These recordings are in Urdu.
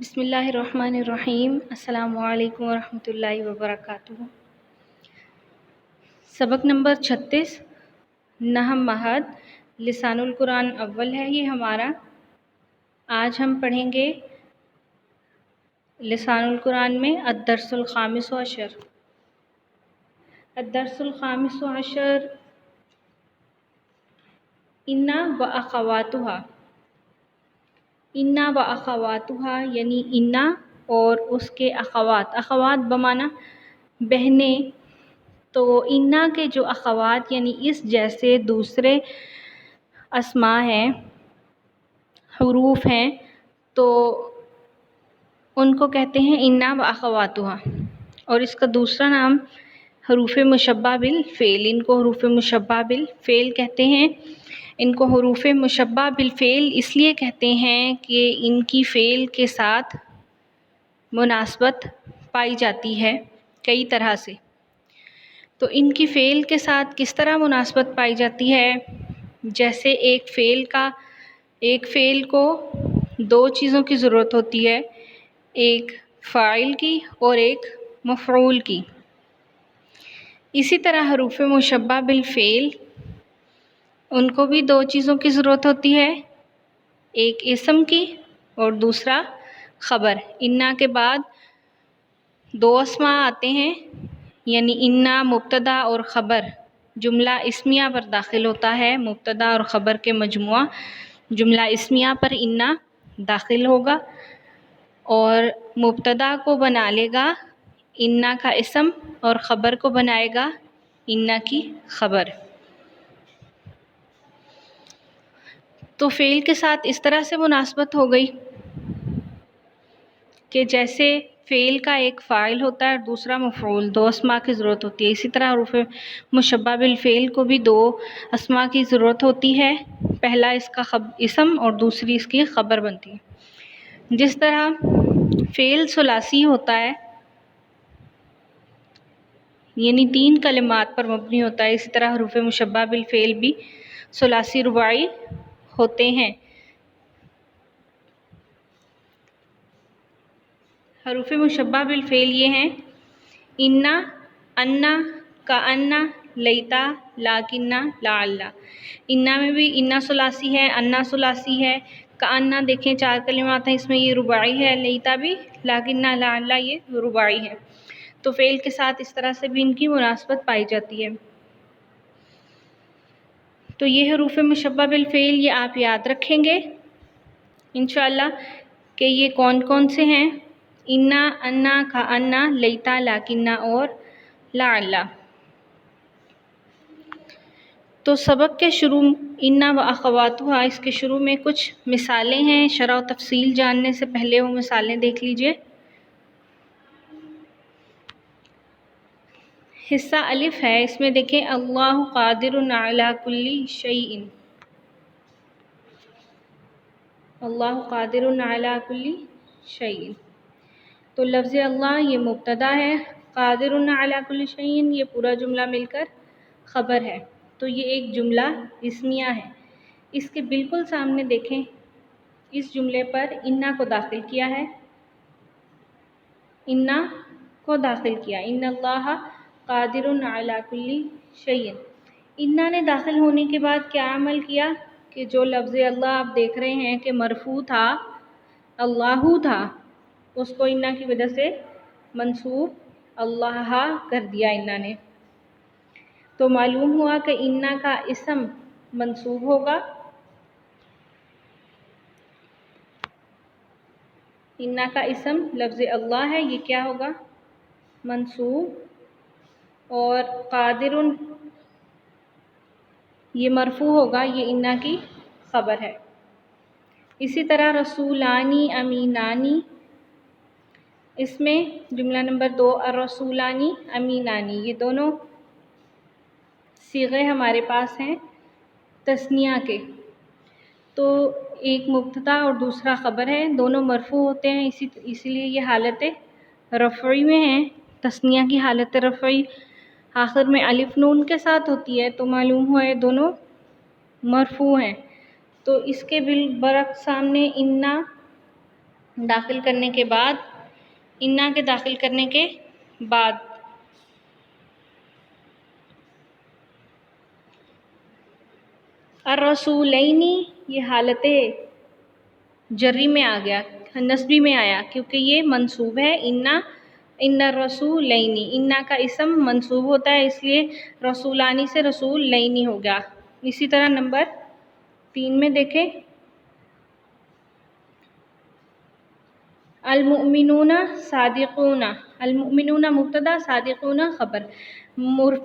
بسم اللہ الرحمن الرحیم۔ السلام علیکم ورحمۃ اللہ وبرکاتہ۔ سبق نمبر 36 نحم مہد لسان القرآن اول ہے یہ ہمارا۔ آج ہم پڑھیں گے لسان القرآن میں الدرس الخامس عشر۔ الدرس الخامس عشر انا و اخواتہا۔ انا و اخواتہا یعنی انا اور اس کے اخوات۔ اخوات بمعنی بہنیں، تو انا کے جو اخوات یعنی اس جیسے دوسرے اسماء ہیں، حروف ہیں، تو ان کو کہتے ہیں انا و اخواتہا۔ اور اس کا دوسرا نام حروف مشبہ بالفعل، ان کو حروف مشبہ بالفعل کہتے ہیں۔ ان کو حروف مشبہ بالفعل اس لیے کہتے ہیں کہ ان کی فعل کے ساتھ مناسبت پائی جاتی ہے کئی طرح سے۔ تو ان کی فعل کے ساتھ کس طرح مناسبت پائی جاتی ہے؟ جیسے ایک فعل کو دو چیزوں کی ضرورت ہوتی ہے، ایک فاعل کی اور ایک مفعول کی۔ اسی طرح حروف مشبہ بالفعل ان کو بھی دو چیزوں کی ضرورت ہوتی ہے، ایک اسم کی اور دوسرا خبر۔ انا کے بعد دو اسماء آتے ہیں، یعنی انا مبتدا اور خبر جملہ اسمیہ پر داخل ہوتا ہے۔ مبتدا اور خبر کے مجموعہ جملہ اسمیہ پر انا داخل ہوگا اور مبتدا کو بنا لے گا انا کا اسم اور خبر کو بنائے گا انا کی خبر۔ تو فعل کے ساتھ اس طرح سے مناسبت ہو گئی کہ جیسے فعل کا ایک فاعل ہوتا ہے اور دوسرا مفعول، دو اسماء کی ضرورت ہوتی ہے، اسی طرح حروف مشبہ بالفعل کو بھی دو اسماء کی ضرورت ہوتی ہے، پہلا اس کا اسم اور دوسری اس کی خبر بنتی ہے۔ جس طرح فعل ثلاثی ہوتا ہے یعنی تین کلمات پر مبنی ہوتا ہے، اسی طرح حروف مشبہ بالفعل بھی ثلاثی رباعی ہوتے ہیں۔ حروف مشبہ بالفعل یہ ہیں انا، انا، کانا، لیتا، لاکنہ، لعل۔ انا میں بھی انا ثلاثی ہے، انا ثلاثی ہے، کانا دیکھیں چار کلمات ہیں، اس میں یہ رباعی ہے، لیتا بھی، لاکنہ، لعل یہ رباعی ہے۔ تو فعل کے ساتھ اس طرح سے بھی ان کی مناسبت پائی جاتی ہے۔ تو یہ حروف مشبہ بالفعل یہ آپ یاد رکھیں گے انشاءاللہ کہ یہ کون کون سے ہیں، انا، انا، کانا، لیتا، لاکنہ اور لعل۔ تو سبق کے شروع انا و اخواتہا اس کے شروع میں کچھ مثالیں ہیں، شرح و تفصیل جاننے سے پہلے وہ مثالیں دیکھ لیجئے۔ حصہ الف ہے، اس میں دیکھیں اللہ قادر علی کل شیء، اللہ قادر علی کل شیء۔ تو لفظ اللہ یہ مبتدا ہے، قادر علی کل شیء یہ پورا جملہ مل کر خبر ہے۔ تو یہ ایک جملہ اسمیہ ہے۔ اس کے بالکل سامنے دیکھیں اس جملے پر انا کو داخل کیا ہے، انا کو داخل کیا، ان اللہ قادر علی کل شیء۔ انا نے داخل ہونے کے بعد کیا عمل کیا کہ جو لفظ اللہ آپ دیکھ رہے ہیں کہ مرفوع تھا، اللہ تھا، اس کو انا کی وجہ سے منصوب اللہ کر دیا انا نے۔ تو معلوم ہوا کہ انا کا اسم منصوب ہوگا، انا کا اسم لفظ اللہ ہے، یہ کیا ہوگا؟ منصوب، اور قادر یہ مرفوع ہوگا، یہ انا کی خبر ہے۔ اسی طرح رسولانی، امینانی، اس میں جملہ نمبر 2 الرسولانی، امینانی یہ دونوں صیغے ہمارے پاس ہیں تثنیہ کے۔ تو ایک مبتدا اور دوسرا خبر ہے، دونوں مرفوع ہوتے ہیں، اسی لیے یہ حالت رفعی میں ہیں، تثنیہ کی حالت رفعی آخر میں الف نون کے ساتھ ہوتی ہے، تو معلوم ہوا یہ دونوں مرفوع ہیں۔ تو اس کے بالبرعکس سامنے انا داخل کرنے کے بعد، انا کے داخل کرنے کے بعد الرسولینی، یہ حالت جری میں آ گیا، نصبی میں آیا کیونکہ یہ منصوب ہے۔ ان الرسولینی، انا کا اسم منصوب ہوتا ہے، اس لیے رسولانی سے رسول لینی ہو گیا۔ اسی طرح نمبر 3 میں دیکھیں، المؤمنون صادقون، المؤمنون مبتدا، صادقون خبر،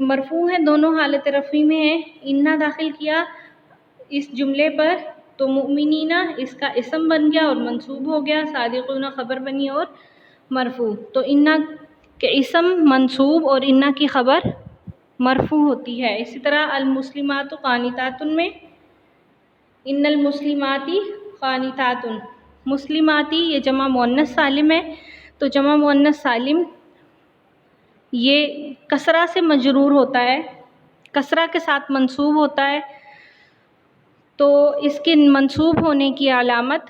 مرفوع ہیں، دونوں حالت رفعی میں ہیں۔ انا داخل کیا اس جملے پر تو مؤمنین اس کا اسم بن گیا اور منصوب ہو گیا، صادقون خبر بنی اور مرفوع۔ تو انا کے اسم منصوب اور انا کی خبر مرفوع ہوتی ہے۔ اسی طرح المسلمات قانتات میں، ان المسلمات قانتات، مسلماتی یہ جمع مؤنث سالم ہے، تو جمع مؤنث سالم یہ کسرہ سے مجرور ہوتا ہے، کسرہ کے ساتھ منصوب ہوتا ہے، تو اس کے منصوب ہونے کی علامت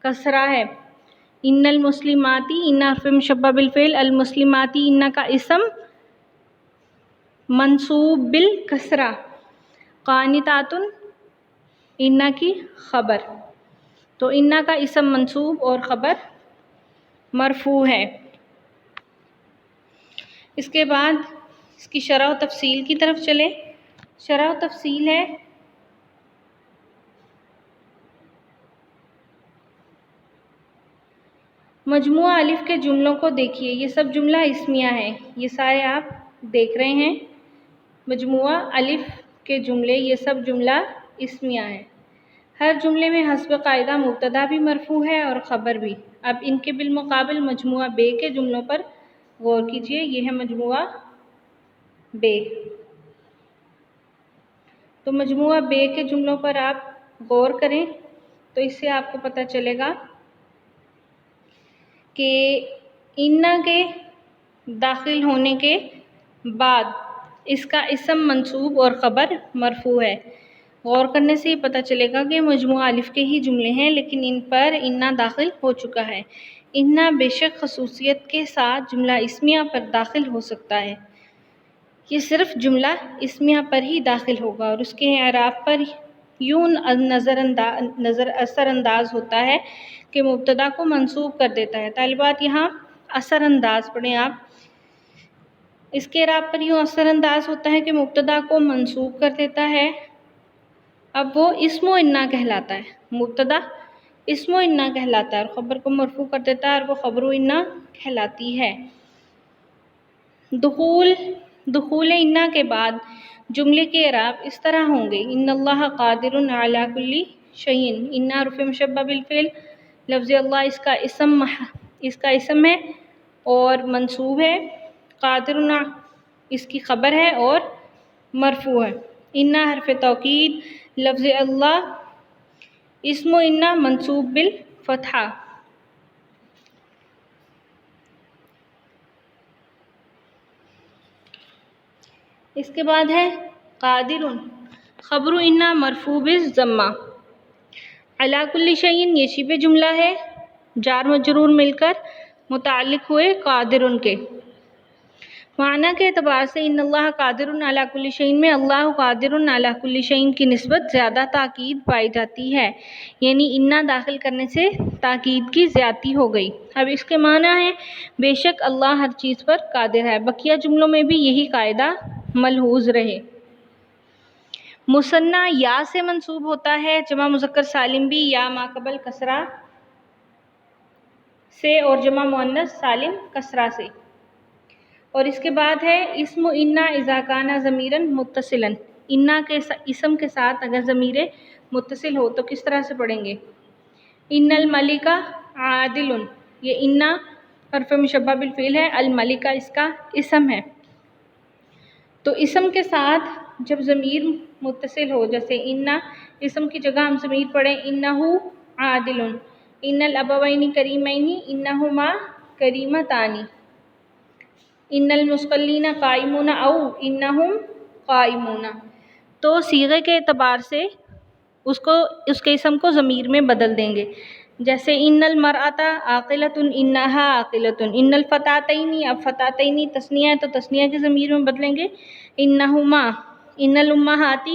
کسرہ ہے۔ ان المسلماتی، ان حرف مشبہ بالفعل، المسلماتی ان کا اسم منصوب بالکسرہ، قانتات ان کی خبر، تو ان کا اسم منصوب اور خبر مرفوع ہے۔ اس کے بعد اس کی شرح و تفصیل کی طرف چلیں۔ شرح و تفصیل ہے، مجموعہ الف کے جملوں کو دیکھیے، یہ سب جملہ اسمیہ ہیں، یہ سارے آپ دیکھ رہے ہیں، مجموعہ الف کے جملے، یہ سب جملہ اسمیہ ہیں۔ ہر جملے میں حسب قاعدہ مبتدا بھی مرفوع ہے اور خبر بھی۔ اب ان کے بالمقابل مجموعہ بے کے جملوں پر غور کیجیے، یہ ہے مجموعہ بے۔ تو مجموعہ بے کے جملوں پر آپ غور کریں تو اس سے آپ کو پتہ چلے گا کہ انا کے داخل ہونے کے بعد اس کا اسم منصوب اور خبر مرفوع ہے۔ غور کرنے سے یہ پتہ چلے گا کہ مجموعہ الف کے ہی جملے ہیں لیکن ان پر انا داخل ہو چکا ہے۔ انا بے شک خصوصیت کے ساتھ جملہ اسمیہ پر داخل ہو سکتا ہے، یہ صرف جملہ اسمیہ پر ہی داخل ہوگا اور اس کے اعراب پر یوں اثر انداز ہوتا ہے کہ مبتدا کو منصوب کر دیتا ہے۔ طالبات یہاں اثر انداز پڑھیں آپ، اس کے اعراب پر یوں اثر انداز ہوتا ہے کہ مبتدا کو منصوب کر دیتا ہے، اب وہ اسم و انا کہلاتا ہے، مبتدا اسم و انا کہلاتا ہے اور خبر کو مرفوع کر دیتا ہے اور وہ خبر و انا کہلاتی ہے۔ دخول انا کے بعد جملے کے اعراب اس طرح ہوں گے، ان اللہ قادر علی کل شیء، انا حرف مشبہ بالفعل، لفظ اللہ اس کا اسم ہے اور منصوب ہے، قادر اس کی خبر ہے اور مرفوع ہے۔ انا حرف توکید، لفظ اللہ اسم و انا منصوب بالفتحہ۔ اس کے بعد ہے قادر، خبر انا مرفوع بالضمہ، علی کل شیء یہ شبہ جملہ ہے، جار مجرور مل کر متعلق ہوئے قادر کے۔ معنی کے اعتبار سے ان اللہ قادر علی کل شیء میں اللہ قادر علی کل شیء کی نسبت زیادہ تاکید پائی جاتی ہے، یعنی انا داخل کرنے سے تاکید کی زیادتی ہو گئی۔ اب اس کے معنی ہے بے شک اللہ ہر چیز پر قادر ہے، بقیہ جملوں میں بھی یہی قاعدہ ملحوظ رہے۔ مثنیٰ یا سے منصوب ہوتا ہے، جمع مذکر سالم بھی یا ما قبل کسرہ سے اور جمع مؤنث سالم کسرہ سے۔ اور اس کے بعد ہے اسم انا اذا کان ضمیرا متصلا، انا کے اسم کے ساتھ اگر ضمیر متصل ہو تو کس طرح سے پڑھیں گے؟ ان الملک عادل، یہ انا حرف مشبہ بالفعل ہے، الملک اس کا اسم ہے، تو اسم کے ساتھ جب ضمیر متصل ہو، جیسے انا اسم کی جگہ ہم ضمیر پڑھیں انہ عادل، ان الابوین کریمین انہما کریمتان، ان المصلین قائمون او انہم قائمون، تو صیغے کے اعتبار سے اس کے اسم کو ضمیر میں بدل دیں گے۔ جیسے ان المرأۃ عاقلۃ انہا عاقلۃ، ان الفتاتین، اب فتاتین تثنیہ ہے تو تثنیہ کی ضمیر میں بدلیں گے انہما، ان الامہات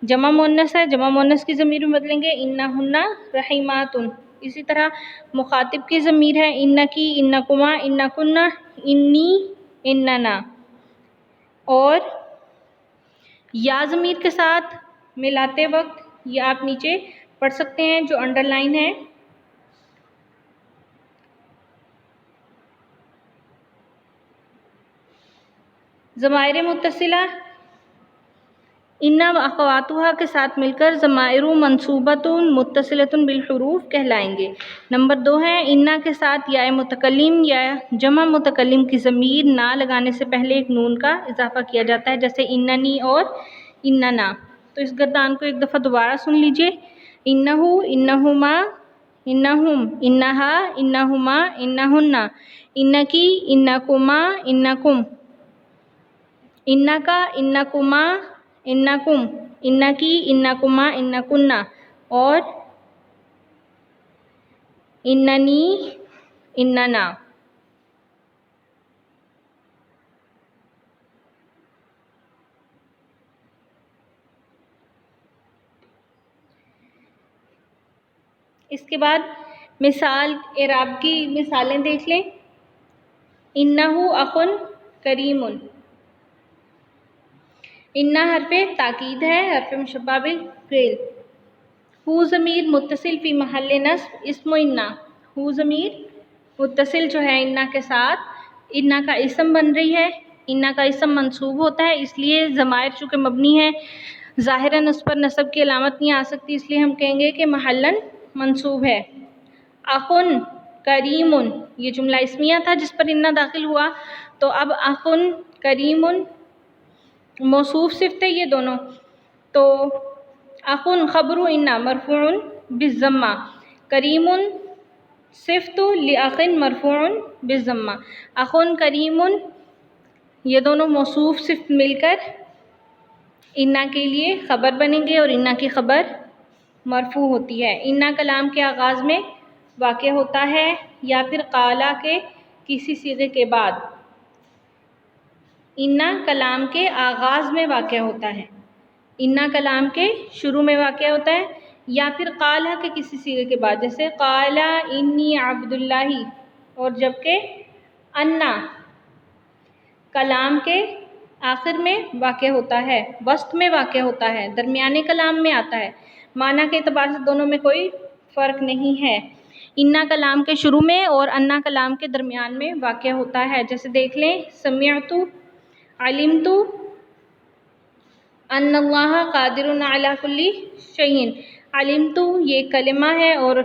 جمع مؤنث ہے، جمع مؤنث کی ضمیر میں بدلیں گے انہن رحیمات۔ اسی طرح مخاطب کی ضمیر ہے انکی، انکما، انکن، انی، اننا، اور یا ضمیر کے ساتھ ملاتے وقت یہ آپ نیچے پڑھ سکتے ہیں جو انڈر لائن ہے، ضمائر متصلہ ان و اخواتها کے ساتھ مل کر ضمائر منصوبۃ متصلۃ بالحروف کہلائیں گے۔ نمبر 2 ہے انا کے ساتھ یا متکلم یا جمع متکلم کی ضمیر نہ لگانے سے پہلے ایک نون کا اضافہ کیا جاتا ہے، جیسے اننی اور اننا۔ تو اس گردان کو ایک دفعہ دوبارہ سن لیجئے، انہو، انہما، انہم، انہا، انہما، انہن، انکی، انکما، انکم، انکا، انکما، انکم، انکی، انکما، انکن، اور اننی، اننا۔ اس کے بعد مثال اعراب کی مثالیں دیکھ لیں۔ انہو اخن کریم، انا حرف تاکید ہے، حرف مشبہ بالفعل۔ ہو ضمیر متصل فی محل نصب اسم انا، ہو ضمیر متصل جو ہے انا کے ساتھ، انا کا اسم بن رہی ہے، انا کا اسم منصوب ہوتا ہے، اس لیے ضمائر چونکہ مبنی ہے ظاہراً اس پر نصب کی علامت نہیں آ سکتی، اس لیے ہم کہیں گے کہ محلاً منصوب ہے۔ اخن کریم، یہ جملہ اسمیہ تھا جس پر انا داخل ہوا، تو اب اخن کریم موصوف صفت ہے یہ دونوں، تو اخن خبر انا مرفوع بالضمہ، کریم صفت لاخن مرفوع بالضمہ۔ اخن کریم یہ دونوں موصوف صفت مل کر انا کے لیے خبر بنیں گے اور انا کی خبر مرفوع ہوتی ہے۔ انا کلام کے آغاز میں واقع ہوتا ہے یا پھر قالا کے کسی صیغے کے بعد، انا کلام کے آغاز میں واقع ہوتا ہے، انا کلام کے شروع میں واقع ہوتا ہے یا پھر قالا کے کسی صیغے کے بعد، جیسے قالا انی عبد اللہ، اور جبکہ انا کلام کے آخر میں واقع ہوتا ہے، وسط میں واقع ہوتا ہے، درمیانے کلام میں آتا ہے، معنی کے اعتبار سے دونوں میں کوئی فرق نہیں ہے، انا کلام کے شروع میں اور انا کلام کے درمیان میں واقع ہوتا ہے۔ جیسے دیکھ لیں سمعت، علمت ان اللہ قادر علی کل شیء، علمت یہ کلمہ ہے اور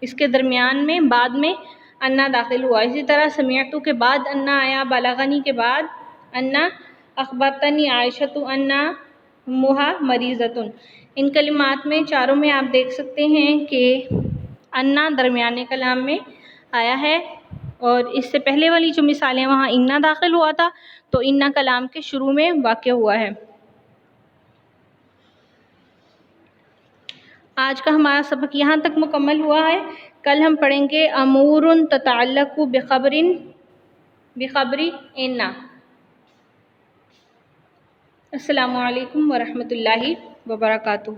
اس کے درمیان میں بعد میں انا داخل ہوا، اسی طرح سمعت کے بعد انا آیا، بلغنی کے بعد انا، اخبرتنی عائشۃ ان امھا مریضۃ۔ ان کلمات میں چاروں میں آپ دیکھ سکتے ہیں کہ انا درمیانے کلام میں آیا ہے، اور اس سے پہلے والی جو مثالیں وہاں انا داخل ہوا تھا تو انا کلام کے شروع میں واقع ہوا ہے۔ آج کا ہمارا سبق یہاں تک مکمل ہوا ہے، کل ہم پڑھیں گے امور تتعلق بخبر انا۔ السلام علیکم ورحمۃ اللہ وبرکاتہ۔